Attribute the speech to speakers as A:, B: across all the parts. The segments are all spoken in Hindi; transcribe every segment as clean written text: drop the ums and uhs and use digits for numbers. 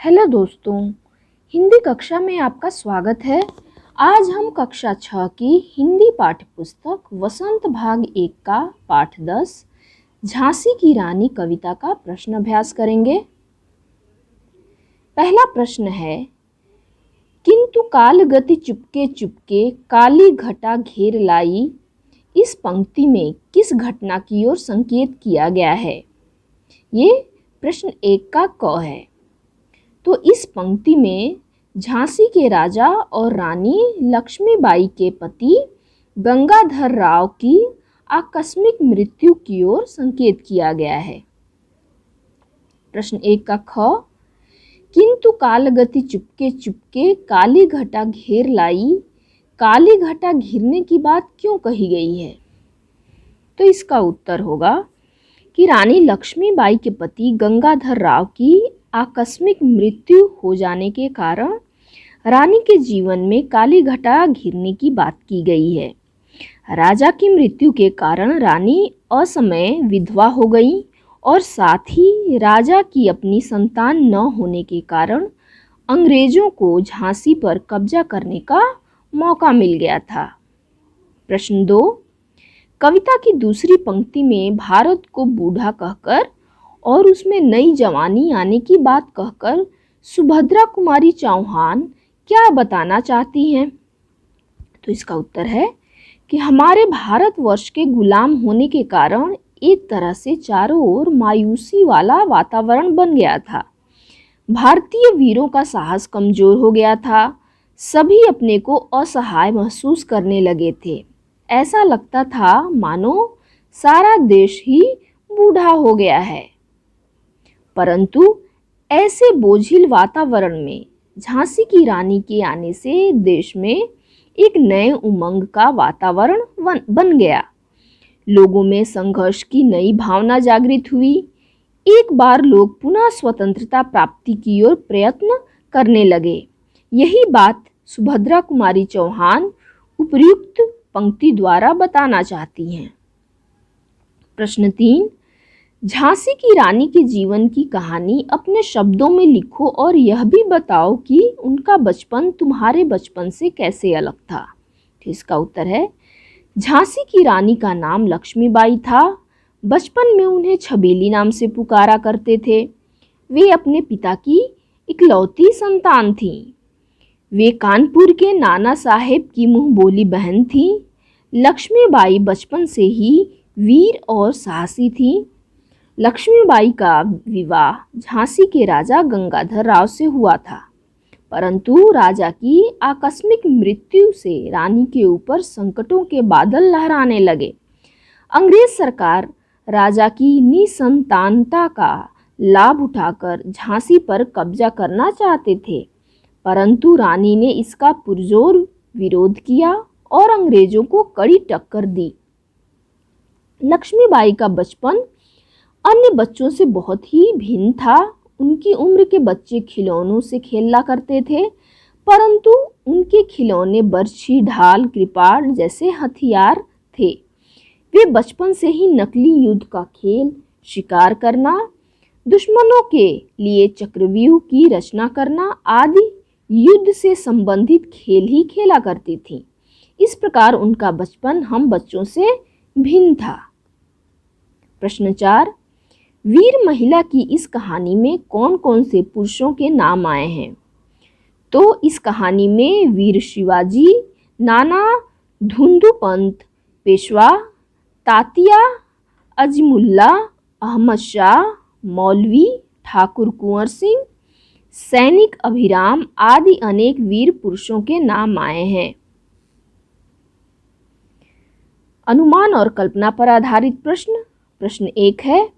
A: हेलो दोस्तों, हिंदी कक्षा में आपका स्वागत है। आज हम कक्षा 6 की हिंदी पाठ्य पुस्तक वसंत भाग 1 का पाठ 10 झांसी की रानी कविता का प्रश्न अभ्यास करेंगे। पहला प्रश्न है, किंतु काल गति चुपके चुपके काली घटा घेर लाई। इस पंक्ति में किस घटना की ओर संकेत किया गया है? ये प्रश्न 1 का क है। तो इस पंक्ति में झांसी के राजा और रानी लक्ष्मीबाई के पति गंगाधर राव की आकस्मिक मृत्यु की ओर संकेत किया गया है। प्रश्न 1 का ख, किंतु कालगति चुपके चुपके काली घटा घेर लाई। काली घटा घिरने की बात क्यों कही गई है? तो इसका उत्तर होगा कि रानी लक्ष्मीबाई के पति गंगाधर राव की आकस्मिक मृत्यु हो जाने के कारण रानी के जीवन में काली घटा घिरने की बात की गई है। राजा की मृत्यु के कारण रानी असमय विधवा हो गई और साथ ही राजा की अपनी संतान न होने के कारण अंग्रेजों को झांसी पर कब्जा करने का मौका मिल गया था। प्रश्न 2, कविता की दूसरी पंक्ति में भारत को बूढ़ा कहकर और उसमें नई जवानी आने की बात कहकर सुभद्रा कुमारी चौहान क्या बताना चाहती हैं? तो इसका उत्तर है कि हमारे भारतवर्ष के गुलाम होने के कारण एक तरह से चारों ओर मायूसी वाला वातावरण बन गया था। भारतीय वीरों का साहस कमजोर हो गया था। सभी अपने को असहाय महसूस करने लगे थे। ऐसा लगता था मानो सारा देश ही बूढ़ा हो गया है। परंतु ऐसे बोझिल वातावरण में झांसी की रानी के आने से देश में एक नए उमंग का वातावरण बन गया। लोगों में संघर्ष की नई भावना जागृत हुई। एक बार लोग पुनः स्वतंत्रता प्राप्ति की ओर प्रयत्न करने लगे। यही बात सुभद्रा कुमारी चौहान उपर्युक्त पंक्ति द्वारा बताना चाहती हैं। प्रश्न 3, झांसी की रानी के जीवन की कहानी अपने शब्दों में लिखो और यह भी बताओ कि उनका बचपन तुम्हारे बचपन से कैसे अलग था। तो इसका उत्तर है, झांसी की रानी का नाम लक्ष्मीबाई था। बचपन में उन्हें छबीली नाम से पुकारा करते थे। वे अपने पिता की इकलौती संतान थीं। वे कानपुर के नाना साहेब की मुंह बोली बहन थीं। लक्ष्मीबाई बचपन से ही वीर और साहसी थीं। लक्ष्मीबाई का विवाह झांसी के राजा गंगाधर राव से हुआ था, परंतु राजा की आकस्मिक मृत्यु से रानी के ऊपर संकटों के बादल लहराने लगे। अंग्रेज सरकार राजा की निसंतानता का लाभ उठाकर झांसी पर कब्जा करना चाहते थे, परंतु रानी ने इसका पुरजोर विरोध किया और अंग्रेजों को कड़ी टक्कर दी। लक्ष्मीबाई का बचपन अन्य बच्चों से बहुत ही भिन्न था। उनकी उम्र के बच्चे खिलौनों से खेला करते थे, परंतु उनके खिलौने बर्छी, ढाल, कृपाण जैसे हथियार थे। वे बचपन से ही नकली युद्ध का खेल, शिकार करना, दुश्मनों के लिए चक्रव्यूह की रचना करना आदि युद्ध से संबंधित खेल ही खेला करती थीं। इस प्रकार उनका बचपन हम बच्चों से भिन्न था। प्रश्न 4, वीर महिला की इस कहानी में कौन कौन से पुरुषों के नाम आए हैं? तो इस कहानी में वीर शिवाजी, नाना धुंधुपंत पेशवा, तातिया अजमुल्ला, अहमद शाह, मौलवी ठाकुर कुंवर सिंह, सैनिक अभिराम आदि अनेक वीर पुरुषों के नाम आए हैं। अनुमान और कल्पना पर आधारित प्रश्न। प्रश्न 1 है,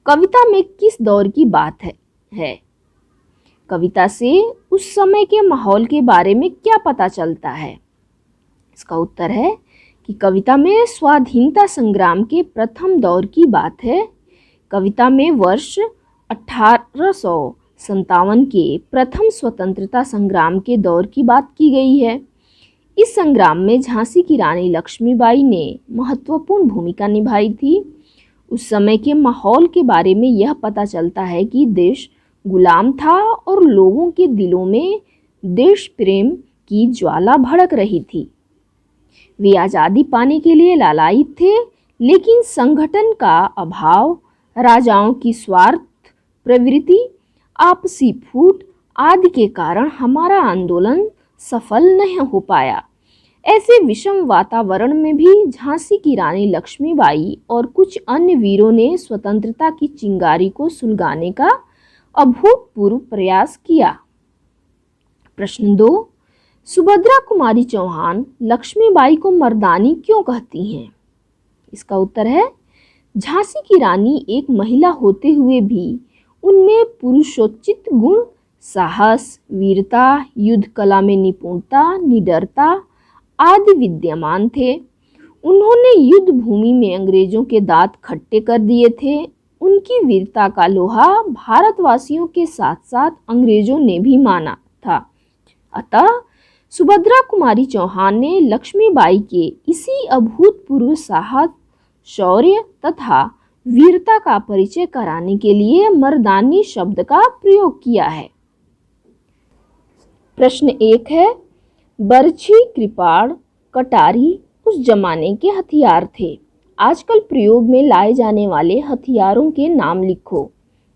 A: कविता में किस दौर की बात है? कविता से उस समय के माहौल के बारे में क्या पता चलता है? इसका उत्तर है कि कविता में स्वाधीनता संग्राम के प्रथम दौर की बात है। कविता में वर्ष 1857 के प्रथम स्वतंत्रता संग्राम के दौर की बात की गई है। इस संग्राम में झांसी की रानी लक्ष्मीबाई ने महत्वपूर्ण भूमिका निभाई थी। उस समय के माहौल के बारे में यह पता चलता है कि देश गुलाम था और लोगों के दिलों में देश प्रेम की ज्वाला भड़क रही थी। वे आज़ादी पाने के लिए लालायित थे, लेकिन संगठन का अभाव, राजाओं की स्वार्थ प्रवृत्ति, आपसी फूट आदि के कारण हमारा आंदोलन सफल नहीं हो पाया। ऐसे विषम वातावरण में भी झांसी की रानी लक्ष्मीबाई और कुछ अन्य वीरों ने स्वतंत्रता की चिंगारी को सुलगाने का अभूतपूर्व प्रयास किया। प्रश्न 2, सुभद्रा कुमारी चौहान लक्ष्मीबाई को मर्दानी क्यों कहती हैं? इसका उत्तर है, झांसी की रानी एक महिला होते हुए भी उनमें पुरुषोचित गुण, साहस, वीरता, युद्ध कला में निपुणता, निडरता आदि विद्यमान थे। उन्होंने युद्ध भूमि में अंग्रेजों के दांत खट्टे कर दिए थे। उनकी वीरता का लोहा भारतवासियों के साथ साथ अंग्रेजों ने भी माना था। अतः सुभद्रा कुमारी चौहान ने लक्ष्मीबाई के इसी अभूतपूर्व साहस, शौर्य तथा वीरता का परिचय कराने के लिए मर्दानी शब्द का प्रयोग किया है। प्रश्न 1 है, बर्छी, कृपाण, कटारी उस जमाने के हथियार थे। आजकल प्रयोग में लाए जाने वाले हथियारों के नाम लिखो।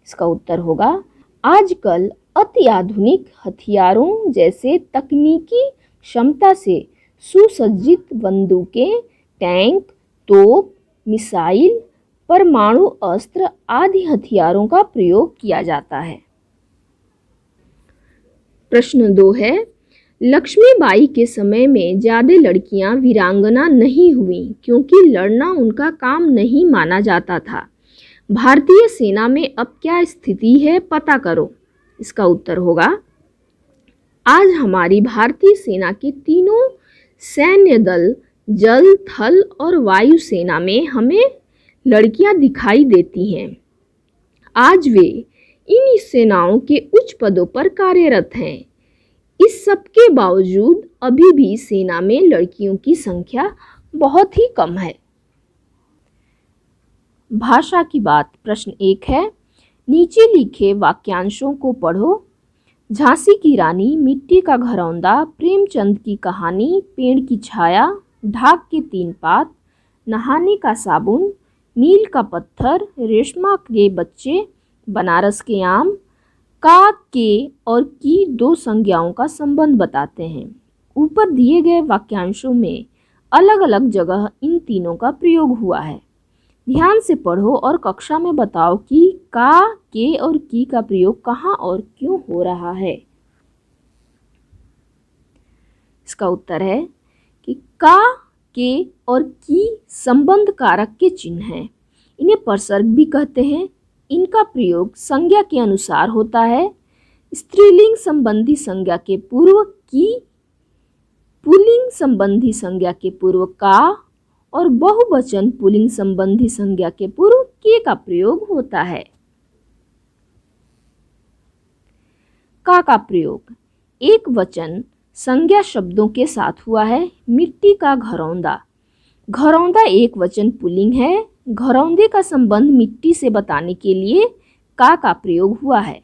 A: इसका उत्तर होगा, आजकल अति आधुनिक हथियारों जैसे तकनीकी क्षमता से सुसज्जित बंदूकें, टैंक, तोप, मिसाइल, परमाणु अस्त्र आदि हथियारों का प्रयोग किया जाता है। प्रश्न 2 है, लक्ष्मीबाई के समय में ज्यादा लड़कियां वीरांगना नहीं हुईं क्योंकि लड़ना उनका काम नहीं माना जाता था। भारतीय सेना में अब क्या स्थिति है, पता करो। इसका उत्तर होगा, आज हमारी भारतीय सेना के तीनों सैन्य दल, जल, थल और वायु सेना में हमें लड़कियां दिखाई देती हैं। आज वे इन सेनाओं के उच्च पदों पर कार्यरत हैं। इस सब के बावजूद अभी भी सेना में लड़कियों की संख्या बहुत ही कम है। भाषा की बात। प्रश्न 1 है, नीचे लिखे वाक्यांशों को पढ़ो। झांसी की रानी, मिट्टी का घरौंदा, प्रेमचंद की कहानी, पेड़ की छाया, ढाक के 3 पात, नहाने का साबुन, मील का पत्थर, रेशमा के बच्चे, बनारस के आम, का, के और की 2 संज्ञाओं का संबंध बताते हैं। ऊपर दिए गए वाक्यांशों में अलग अलग जगह इन तीनों का प्रयोग हुआ है। ध्यान से पढ़ो और कक्षा में बताओ कि का, के और की का प्रयोग कहाँ और क्यों हो रहा है। इसका उत्तर है कि का, के और की संबंध कारक के चिन्ह हैं। इन्हें परसर्ग भी कहते हैं। इनका प्रयोग संज्ञा के अनुसार होता है। स्त्रीलिंग संबंधी संज्ञा के पूर्व की, पुल्लिंग संबंधी संज्ञा के पूर्व का और बहुवचन पुल्लिंग संबंधी संज्ञा के पूर्व के का प्रयोग होता है। का प्रयोग एक वचन संज्ञा शब्दों के साथ हुआ है। मिट्टी का घरौंदा। घरौंदा एक वचन पुल्लिंग है। घरौंदे का संबंध मिट्टी से बताने के लिए का प्रयोग हुआ है।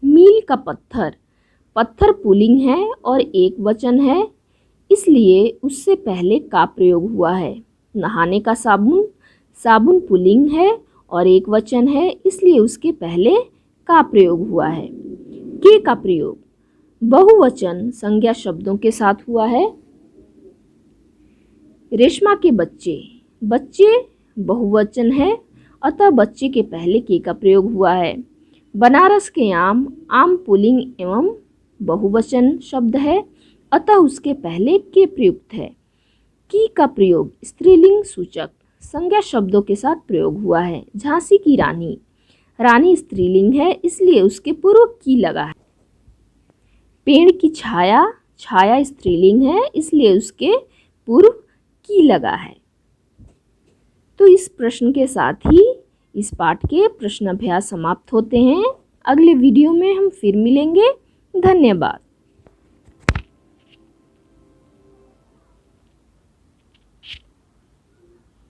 A: मील का पत्थर। पत्थर पुल्लिंग है और एक वचन है, इसलिए उससे पहले का प्रयोग हुआ है। नहाने का साबुन। साबुन पुल्लिंग है और एक वचन है, इसलिए उसके पहले का प्रयोग हुआ है। के का प्रयोग बहुवचन संज्ञा शब्दों के साथ हुआ है। रेशमा के बच्चे। बच्चे बहुवचन है, अतः बच्चे के पहले के का प्रयोग हुआ है। बनारस के आम। आम पुल्लिंग एवं बहुवचन शब्द है, अतः उसके पहले के प्रयुक्त है। की का प्रयोग स्त्रीलिंग सूचक संज्ञा शब्दों के साथ प्रयोग हुआ है। झांसी की रानी। रानी स्त्रीलिंग है, इसलिए उसके पूर्व की लगा है। पेड़ की छाया। छाया स्त्रीलिंग है, इसलिए उसके पूर्व की लगा है। तो इस प्रश्न के साथ ही इस पाठ के प्रश्न अभ्यास समाप्त होते हैं। अगले वीडियो में हम फिर मिलेंगे। धन्यवाद।